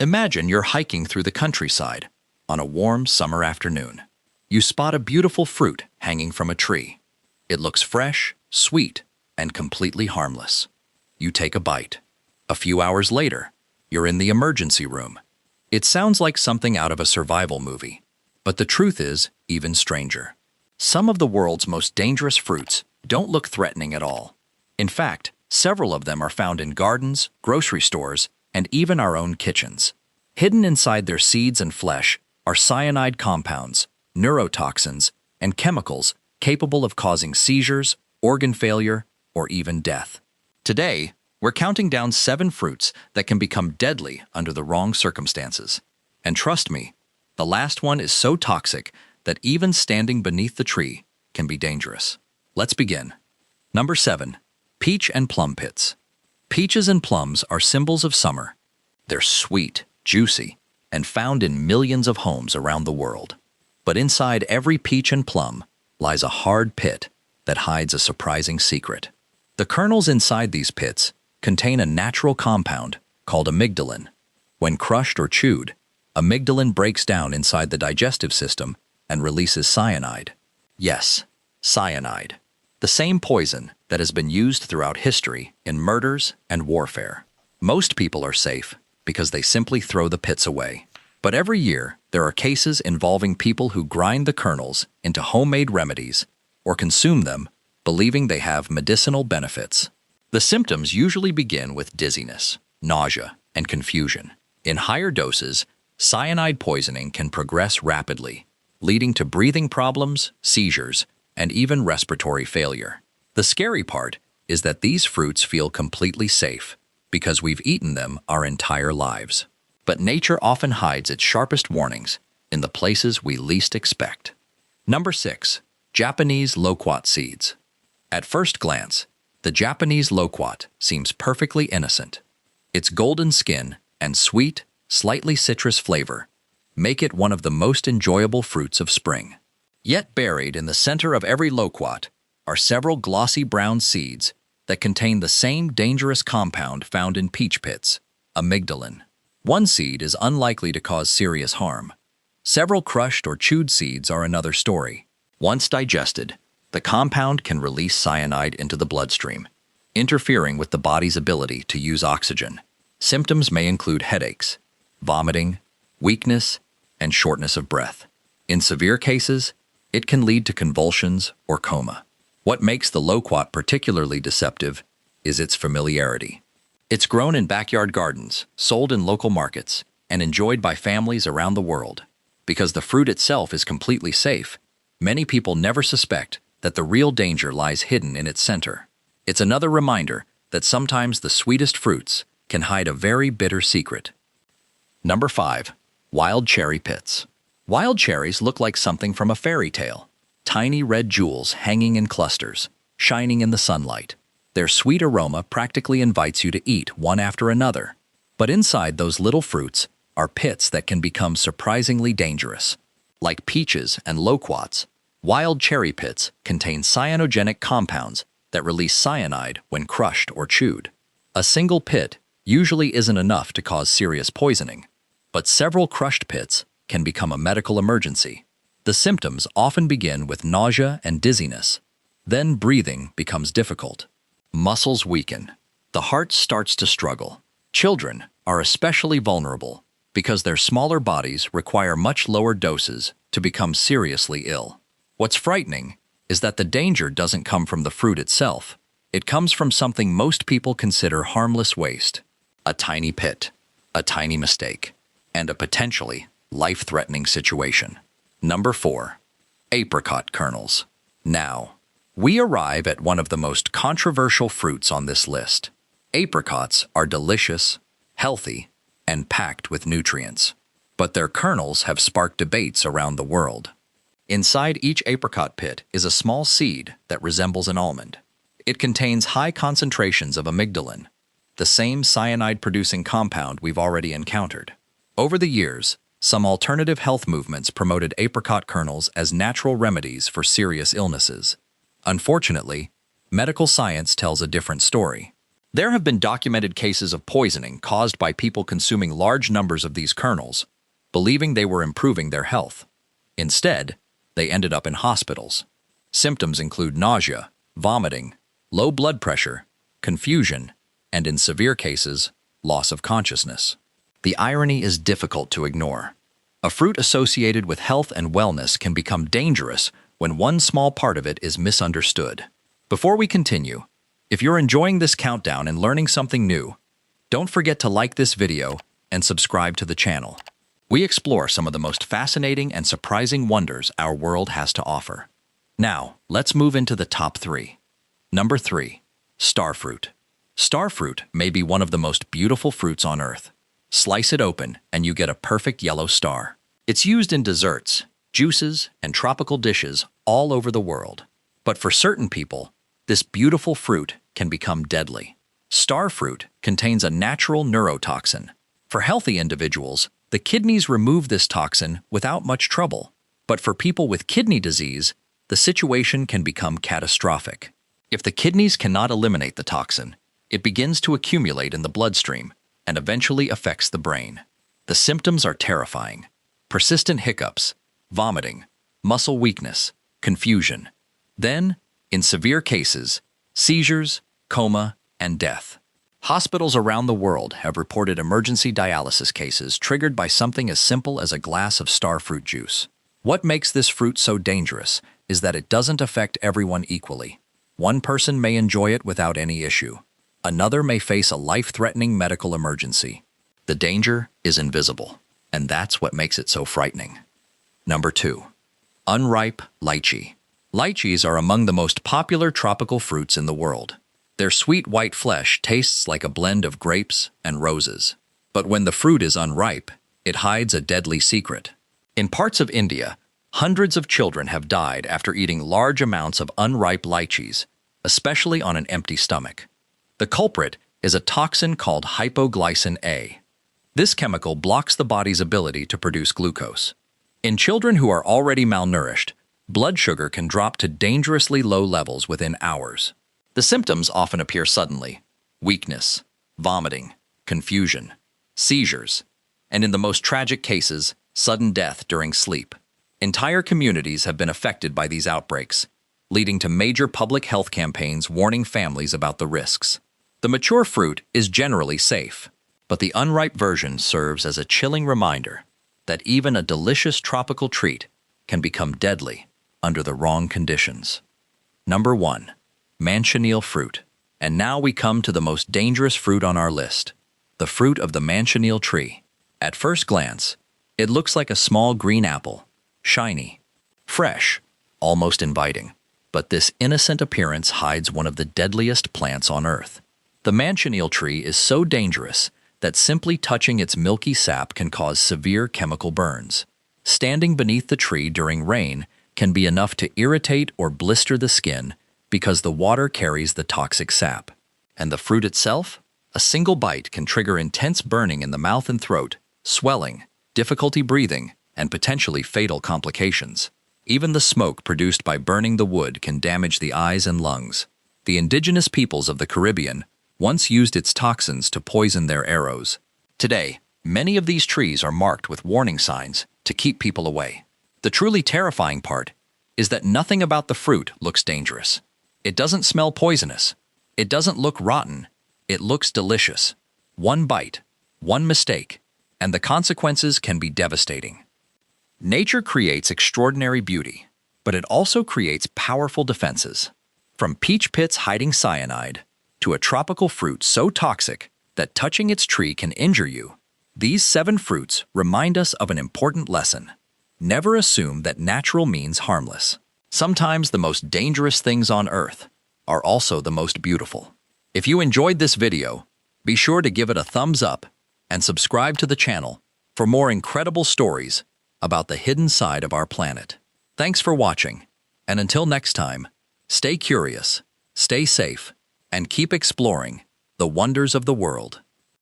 Imagine you're hiking through the countryside on a warm summer afternoon. You spot a beautiful fruit hanging from a tree. It looks fresh, sweet, and completely harmless. You take a bite. A few hours later, you're in the emergency room. It sounds like something out of a survival movie, but the truth is even stranger. Some of the world's most dangerous fruits don't look threatening at all. In fact, several of them are found in gardens, grocery stores, and even our own kitchens. Hidden inside their seeds and flesh are cyanide compounds, neurotoxins, and chemicals capable of causing seizures, organ failure, or even death. Today, we're counting down 7 fruits that can become deadly under the wrong circumstances. And trust me, the last one is so toxic that even standing beneath the tree can be dangerous. Let's begin. Number 7. Peach and plum pits. Peaches and plums are symbols of summer. They're sweet, juicy, and found in millions of homes around the world. But inside every peach and plum lies a hard pit that hides a surprising secret. The kernels inside these pits contain a natural compound called amygdalin. When crushed or chewed, amygdalin breaks down inside the digestive system and releases cyanide. Yes, cyanide. The same poison that has been used throughout history in murders and warfare. Most people are safe because they simply throw the pits away. But every year, there are cases involving people who grind the kernels into homemade remedies or consume them, believing they have medicinal benefits. The symptoms usually begin with dizziness, nausea, and confusion. In higher doses, cyanide poisoning can progress rapidly, leading to breathing problems, seizures, and even respiratory failure. The scary part is that these fruits feel completely safe because we've eaten them our entire lives. But nature often hides its sharpest warnings in the places we least expect. Number 6. Japanese loquat seeds. At first glance, the Japanese loquat seems perfectly innocent. Its golden skin and sweet, slightly citrus flavor make it one of the most enjoyable fruits of spring. Yet buried in the center of every loquat are several glossy brown seeds that contain the same dangerous compound found in peach pits, amygdalin. One seed is unlikely to cause serious harm. Several crushed or chewed seeds are another story. Once digested, the compound can release cyanide into the bloodstream, interfering with the body's ability to use oxygen. Symptoms may include headaches, vomiting, weakness, and shortness of breath. In severe cases, it can lead to convulsions or coma. What makes the loquat particularly deceptive is its familiarity. It's grown in backyard gardens, sold in local markets, and enjoyed by families around the world. Because the fruit itself is completely safe, many people never suspect that the real danger lies hidden in its center. It's another reminder that sometimes the sweetest fruits can hide a very bitter secret. Number 5. Wild cherry pits. Wild cherries look like something from a fairy tale. Tiny red jewels hanging in clusters, shining in the sunlight. Their sweet aroma practically invites you to eat one after another. But inside those little fruits are pits that can become surprisingly dangerous. Like peaches and loquats, wild cherry pits contain cyanogenic compounds that release cyanide when crushed or chewed. A single pit usually isn't enough to cause serious poisoning, but several crushed pits can become a medical emergency. The symptoms often begin with nausea and dizziness. Then breathing becomes difficult. Muscles weaken. The heart starts to struggle. Children are especially vulnerable because their smaller bodies require much lower doses to become seriously ill. What's frightening is that the danger doesn't come from the fruit itself. It comes from something most people consider harmless waste. A tiny pit, a tiny mistake, and a potentially life-threatening situation. Number 4. Apricot kernels. Now, we arrive at one of the most controversial fruits on this list. Apricots are delicious, healthy, and packed with nutrients. But their kernels have sparked debates around the world. Inside each apricot pit is a small seed that resembles an almond. It contains high concentrations of amygdalin, the same cyanide-producing compound we've already encountered. Over the years, some alternative health movements promoted apricot kernels as natural remedies for serious illnesses. Unfortunately, medical science tells a different story. There have been documented cases of poisoning caused by people consuming large numbers of these kernels, believing they were improving their health. Instead, they ended up in hospitals. Symptoms include nausea, vomiting, low blood pressure, confusion, and in severe cases, loss of consciousness. The irony is difficult to ignore. A fruit associated with health and wellness can become dangerous when one small part of it is misunderstood. Before we continue, if you're enjoying this countdown and learning something new, don't forget to like this video and subscribe to the channel. We explore some of the most fascinating and surprising wonders our world has to offer. Now, let's move into the top 3. Number 3. Starfruit. Starfruit may be one of the most beautiful fruits on Earth. Slice it open and you get a perfect yellow star. It's used in desserts, juices, and tropical dishes all over the world. But for certain people, this beautiful fruit can become deadly. Starfruit contains a natural neurotoxin. For healthy individuals, the kidneys remove this toxin without much trouble. But for people with kidney disease, the situation can become catastrophic. If the kidneys cannot eliminate the toxin, it begins to accumulate in the bloodstream and eventually affects the brain. The symptoms are terrifying: persistent hiccups, vomiting, muscle weakness, confusion. Then, in severe cases, seizures, coma, and death. Hospitals around the world have reported emergency dialysis cases triggered by something as simple as a glass of starfruit juice. What makes this fruit so dangerous is that it doesn't affect everyone equally. One person may enjoy it without any issue. Another may face a life-threatening medical emergency. The danger is invisible, and that's what makes it so frightening. Number 2. Unripe lychee. Lychees are among the most popular tropical fruits in the world. Their sweet white flesh tastes like a blend of grapes and roses. But when the fruit is unripe, it hides a deadly secret. In parts of India, hundreds of children have died after eating large amounts of unripe lychees, especially on an empty stomach. The culprit is a toxin called hypoglycin A. This chemical blocks the body's ability to produce glucose. In children who are already malnourished, blood sugar can drop to dangerously low levels within hours. The symptoms often appear suddenly: weakness, vomiting, confusion, seizures, and in the most tragic cases, sudden death during sleep. Entire communities have been affected by these outbreaks, leading to major public health campaigns warning families about the risks. The mature fruit is generally safe, but the unripe version serves as a chilling reminder that even a delicious tropical treat can become deadly under the wrong conditions. Number 1. Manchineel fruit. And now we come to the most dangerous fruit on our list, the fruit of the Manchineel tree. At first glance, it looks like a small green apple, shiny, fresh, almost inviting. But this innocent appearance hides one of the deadliest plants on Earth. The Manchineel tree is so dangerous that simply touching its milky sap can cause severe chemical burns. Standing beneath the tree during rain can be enough to irritate or blister the skin because the water carries the toxic sap. And the fruit itself? A single bite can trigger intense burning in the mouth and throat, swelling, difficulty breathing, and potentially fatal complications. Even the smoke produced by burning the wood can damage the eyes and lungs. The indigenous peoples of the Caribbean once used its toxins to poison their arrows. Today, many of these trees are marked with warning signs to keep people away. The truly terrifying part is that nothing about the fruit looks dangerous. It doesn't smell poisonous. It doesn't look rotten. It looks delicious. One bite, one mistake, and the consequences can be devastating. Nature creates extraordinary beauty, but it also creates powerful defenses. From peach pits hiding cyanide to a tropical fruit so toxic that touching its tree can injure you, these 7 fruits remind us of an important lesson. Never assume that natural means harmless. Sometimes the most dangerous things on Earth are also the most beautiful. If you enjoyed this video, be sure to give it a thumbs up and subscribe to the channel for more incredible stories about the hidden side of our planet. Thanks for watching, and until next time, stay curious, stay safe, and keep exploring the wonders of the world.